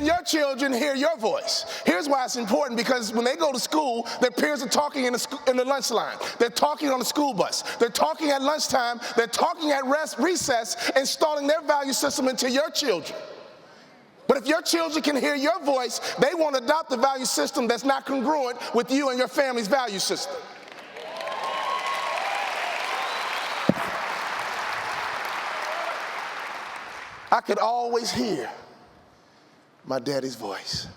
Can your children hear your voice? Here's why it's important, because when they go to school, their peers are talking in the lunch line. They're talking on the school bus. They're talking at lunchtime. They're talking at recess, installing their value system into your children. But if your children can hear your voice, they won't adopt a value system that's not congruent with you and your family's value system. I could always hear my daddy's voice.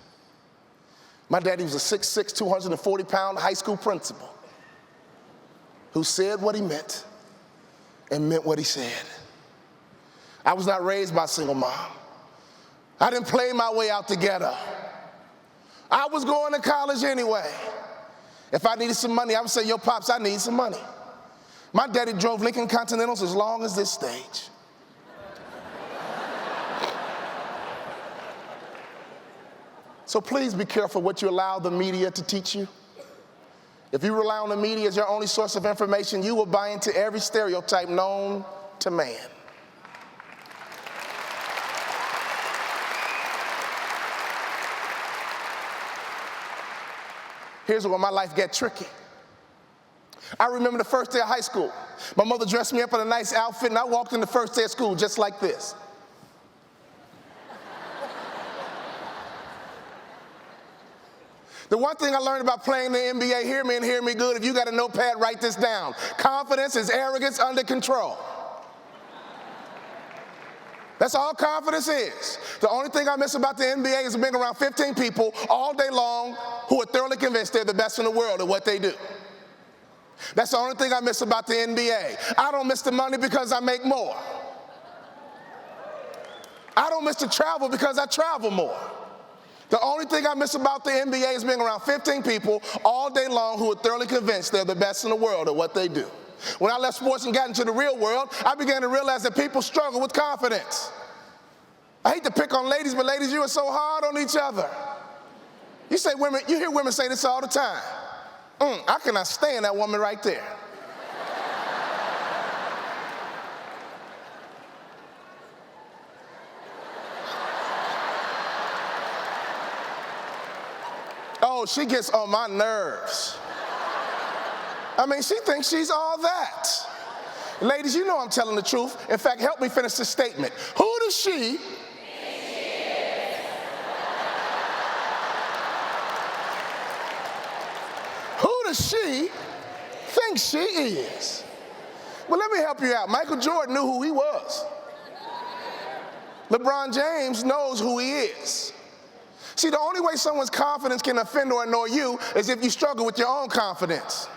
My daddy was a 6'6", 240-pound high school principal who said what he meant and meant what he said. I was not raised by a single mom. I didn't play my way out the ghetto. I was going to college anyway. If I needed some money, I would say, yo, Pops, I need some money. My daddy drove Lincoln Continentals as long as this stage. So please be careful what you allow the media to teach you. If you rely on the media as your only source of information, you will buy into every stereotype known to man. Here's where my life got tricky. I remember the first day of high school. My mother dressed me up in a nice outfit, and I walked in the first day of school just like this. The one thing I learned about playing the NBA, hear me and hear me good, if you got a notepad, write this down. Confidence is arrogance under control. That's all confidence is. The only thing I miss about the NBA is being around 15 people all day long who are thoroughly convinced they're the best in the world at what they do. That's the only thing I miss about the NBA. I don't miss the money because I make more. I don't miss the travel because I travel more. The only thing I miss about the NBA is being around 15 people all day long who are thoroughly convinced they're the best in the world at what they do. When I left sports and got into the real world, I began to realize that people struggle with confidence. I hate to pick on ladies, but ladies, you are so hard on each other. You hear women say this all the time. I cannot stand that woman right there. Oh, she gets on my nerves. I mean, she thinks she's all that. Ladies, you know I'm telling the truth. In fact, help me finish this statement. Who does she think she is? Who does she think she is? Well, let me help you out. Michael Jordan knew who he was. LeBron James knows who he is. See, the only way someone's confidence can offend or annoy you is if you struggle with your own confidence.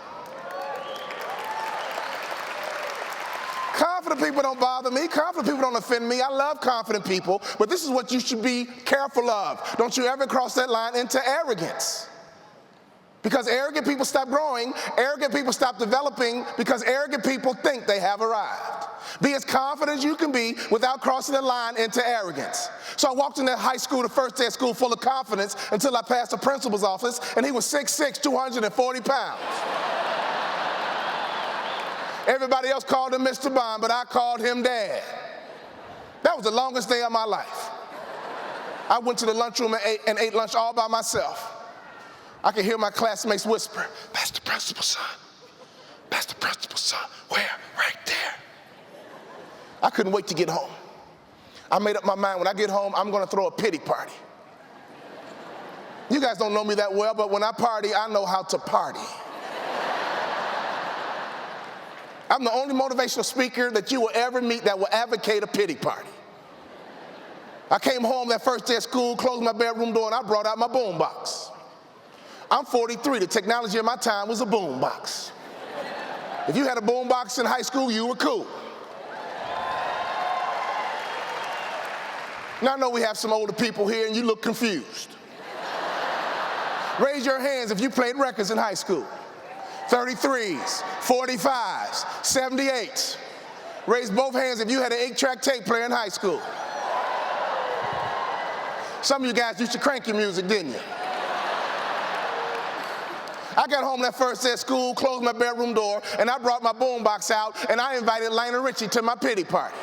Confident people don't bother me. Confident people don't offend me. I love confident people, but this is what you should be careful of. Don't you ever cross that line into arrogance. Because arrogant people stop growing, arrogant people stop developing, because arrogant people think they have arrived. Be as confident as you can be without crossing the line into arrogance. So I walked into high school the first day of school full of confidence until I passed the principal's office, and he was 6'6", 240 pounds. Everybody else called him Mr. Bond, but I called him Dad. That was the longest day of my life. I went to the lunchroom and ate lunch all by myself. I could hear my classmates whisper, "That's the principal's son. That's the principal's son." Where? Right there. I couldn't wait to get home. I made up my mind, when I get home, I'm going to throw a pity party. You guys don't know me that well, but when I party, I know how to party. I'm the only motivational speaker that you will ever meet that will advocate a pity party. I came home that first day of school, closed my bedroom door, and I brought out my boombox. I'm 43. The technology of my time was a boombox. If you had a boombox in high school, you were cool. Now I know we have some older people here, and you look confused. Raise your hands if you played records in high school. 33s, 45s, 78s. Raise both hands if you had an 8-track tape player in high school. Some of you guys used to crank your music, didn't you? I got home that first day of school, closed my bedroom door, and I brought my boombox out, and I invited Lionel Richie to my pity party.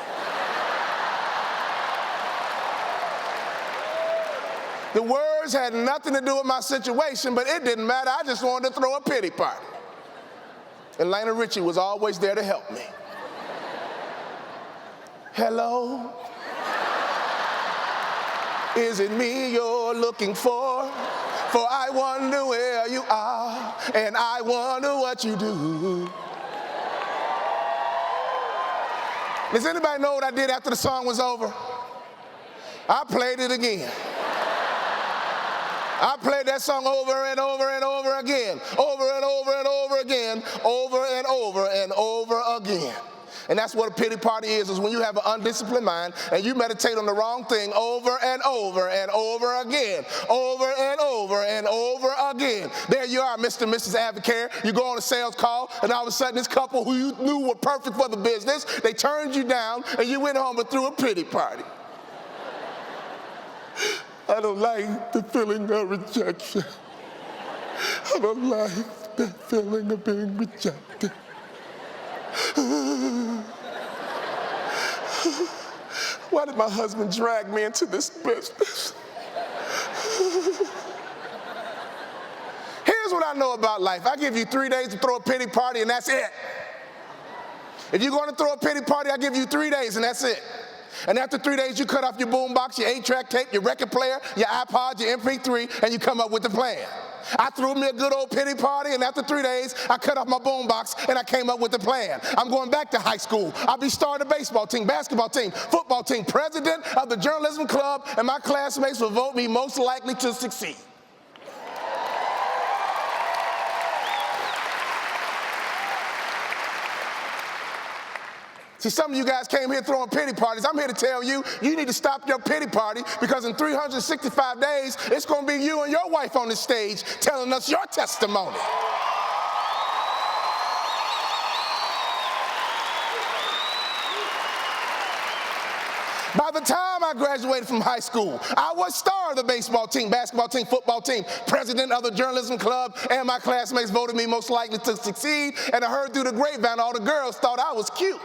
The words had nothing to do with my situation, but it didn't matter. I just wanted to throw a pity party. And Lionel Richie was always there to help me. Hello? Is it me you're looking for? For I wonder where you are, and I wonder what you do. Does anybody know what I did after the song was over? I played it again. I played that song over and over and over again, over and over and over again, over and over and over again. And that's what a pity party is when you have an undisciplined mind and you meditate on the wrong thing over and over and over again, over and over and over again. There you are, Mr. and Mrs. Advocate. You go on a sales call, and all of a sudden this couple who you knew were perfect for the business, they turned you down, and you went home and threw a pity party. I don't like the feeling of rejection. I don't like the feeling of being rejected. Why did my husband drag me into this business? Here's what I know about life. I give you 3 days to throw a pity party, and that's it. If you're going to throw a pity party, I give you 3 days, and that's it. And after 3 days, you cut off your boombox, your 8-track tape, your record player, your iPod, your MP3, and you come up with a plan. I threw me a good old pity party, and after 3 days, I cut off my boombox, and I came up with a plan. I'm going back to high school. I'll be starting a baseball team, basketball team, football team, president of the journalism club, and my classmates will vote me most likely to succeed. See, some of you guys came here throwing pity parties. I'm here to tell you, you need to stop your pity party, because in 365 days, it's going to be you and your wife on the stage telling us your testimony. By the time I graduated from high school, I was star of the baseball team, basketball team, football team, president of the journalism club, and my classmates voted me most likely to succeed, and I heard through the grapevine all the girls thought I was cute.